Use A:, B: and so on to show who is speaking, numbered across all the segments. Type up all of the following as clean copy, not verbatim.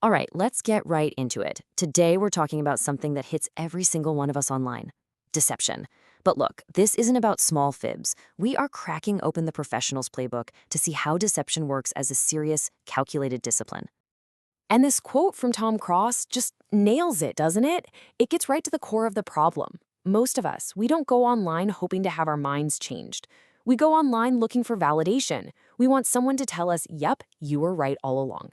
A: All right, let's get right into it. Today, we're talking about something that hits every single one of us online: deception. But look, this isn't about small fibs. We are cracking open the professional's playbook to see how deception works as a serious, calculated discipline. And this quote from Tom Cross just nails it, doesn't it? It gets right to the core of the problem. Most of us, we don't go online hoping to have our minds changed. We go online looking for validation. We want someone to tell us, yep, you were right all along.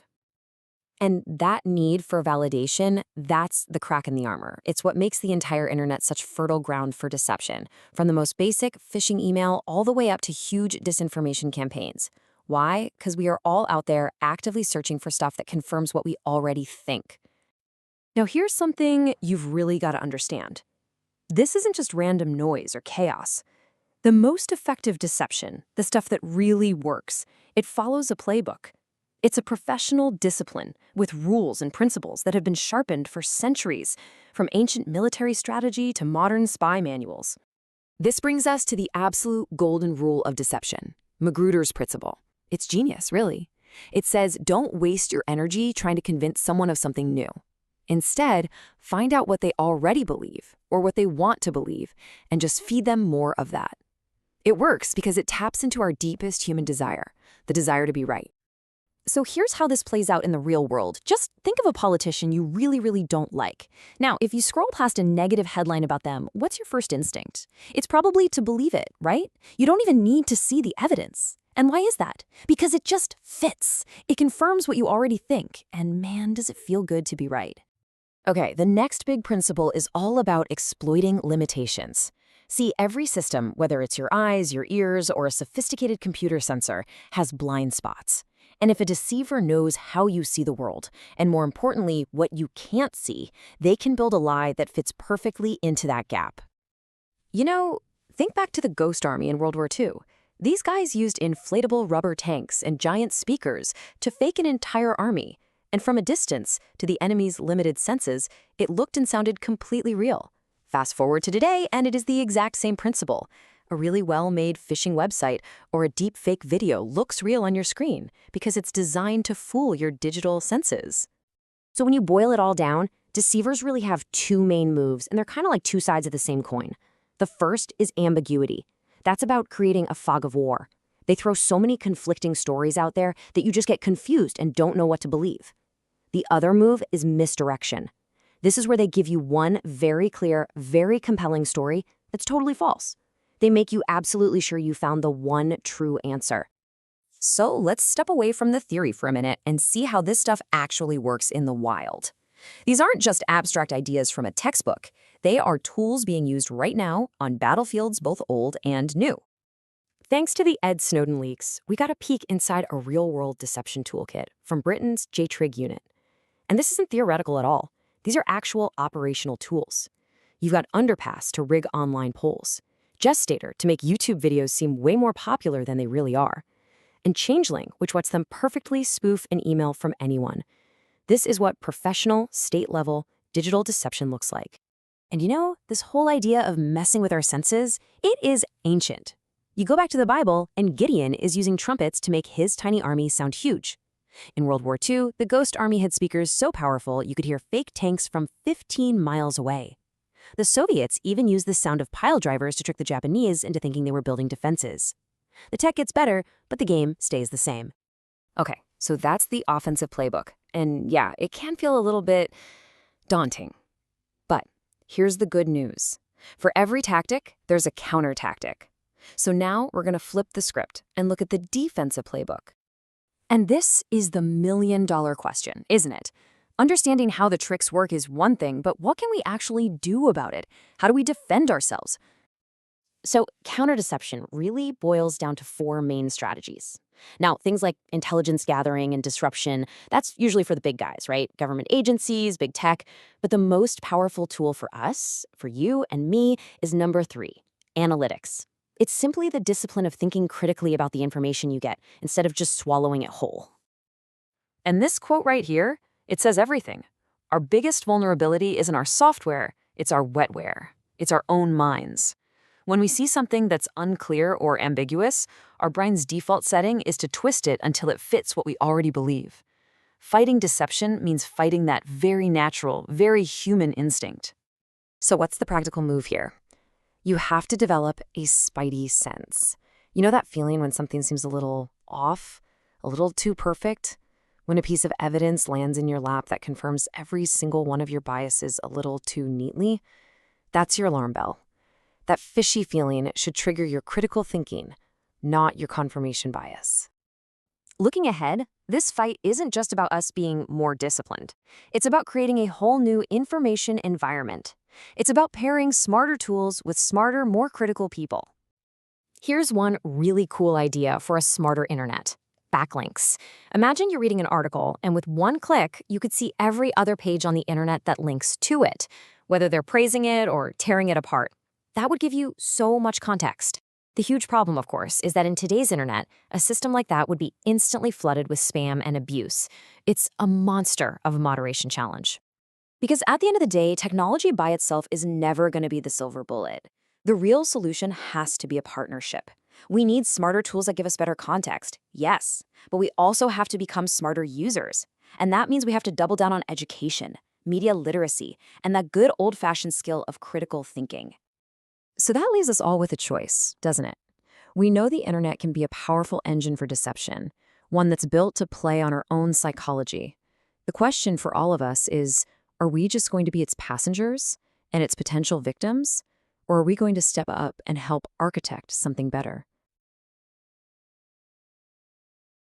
A: And that need for validation, that's the crack in the armor. It's what makes the entire internet such fertile ground for deception, from the most basic phishing email all the way up to huge disinformation campaigns. Why? Because we are all out there actively searching for stuff that confirms what we already think. Now, here's something you've really got to understand. This isn't just random noise or chaos. The most effective deception, the stuff that really works, it follows a playbook. It's a professional discipline with rules and principles that have been sharpened for centuries, from ancient military strategy to modern spy manuals. This brings us to the absolute golden rule of deception, Magruder's principle. It's genius, really. It says, don't waste your energy trying to convince someone of something new. Instead, find out what they already believe or what they want to believe and just feed them more of that. It works because it taps into our deepest human desire, the desire to be right. So here's how this plays out in the real world. Just think of a politician you really don't like. Now, if you scroll past a negative headline about them, what's your first instinct? It's probably to believe it, right? You don't even need to see the evidence. And why is that? Because it just fits. It confirms what you already think, and man, does it feel good to be right. Okay, the next big principle is all about exploiting limitations. See, every system, whether it's your eyes, your ears, or a sophisticated computer sensor, has blind spots. And if a deceiver knows how you see the world, and more importantly, what you can't see, they can build a lie that fits perfectly into that gap. You know, think back to the Ghost Army in World War II. These guys used inflatable rubber tanks and giant speakers to fake an entire army. And from a distance, to the enemy's limited senses, it looked and sounded completely real. Fast forward to today, and it is the exact same principle. A really well-made phishing website or a deep fake video looks real on your screen because it's designed to fool your digital senses. So when you boil it all down, deceivers really have two main moves, and they're kind of like two sides of the same coin. The first is ambiguity. That's about creating a fog of war. They throw so many conflicting stories out there that you just get confused and don't know what to believe. The other move is misdirection. This is where they give you one very clear, very compelling story that's totally false. They make you absolutely sure you found the one true answer. So let's step away from the theory for a minute and see how this stuff actually works in the wild. These aren't just abstract ideas from a textbook. They are tools being used right now on battlefields both old and new. Thanks to the Ed Snowden leaks, we got a peek inside a real-world deception toolkit from Britain's JTRIG unit. And this isn't theoretical at all. These are actual operational tools. You've got Underpass to rig online polls, Gestator to make YouTube videos seem way more popular than they really are, and Changeling, which lets them perfectly spoof an email from anyone. This is what professional, state-level, digital deception looks like. And you know, this whole idea of messing with our senses, it is ancient. You go back to the Bible, and Gideon is using trumpets to make his tiny army sound huge. In World War II, the Ghost Army had speakers so powerful you could hear fake tanks from 15 miles away. The Soviets even used the sound of pile drivers to trick the Japanese into thinking they were building defenses. The tech gets better, but the game stays the same. Okay, so that's the offensive playbook. And yeah, it can feel a little bit daunting. But here's the good news. For every tactic, there's a counter tactic. So now we're going to flip the script and look at the defensive playbook. And this is the million-dollar question, isn't it? Understanding how the tricks work is one thing, but what can we actually do about it? How do we defend ourselves? So counter-deception really boils down to four main strategies. Now, things like intelligence gathering and disruption, that's usually for the big guys, right? Government agencies, big tech. But the most powerful tool for us, for you and me, is number 3, analytics. It's simply the discipline of thinking critically about the information you get instead of just swallowing it whole. And this quote right here, it says everything. Our biggest vulnerability isn't our software, it's our wetware. It's our own minds. When we see something that's unclear or ambiguous, our brain's default setting is to twist it until it fits what we already believe. Fighting deception means fighting that very natural, very human instinct. So what's the practical move here? You have to develop a spidey sense. You know that feeling when something seems a little off, a little too perfect? When a piece of evidence lands in your lap that confirms every single one of your biases a little too neatly? That's your alarm bell. That fishy feeling should trigger your critical thinking, not your confirmation bias. Looking ahead, this fight isn't just about us being more disciplined. It's about creating a whole new information environment. It's about pairing smarter tools with smarter, more critical people. Here's one really cool idea for a smarter internet: backlinks. Imagine you're reading an article, and with one click, you could see every other page on the internet that links to it, whether they're praising it or tearing it apart. That would give you so much context. The huge problem, of course, is that in today's internet, a system like that would be instantly flooded with spam and abuse. It's a monster of a moderation challenge. Because at the end of the day, technology by itself is never going to be the silver bullet. The real solution has to be a partnership. We need smarter tools that give us better context, yes, but we also have to become smarter users. And that means we have to double down on education, media literacy, and that good old-fashioned skill of critical thinking. So that leaves us all with a choice, doesn't it? We know the internet can be a powerful engine for deception, one that's built to play on our own psychology. The question for all of us is, are we just going to be its passengers and its potential victims? Or are we going to step up and help architect something better?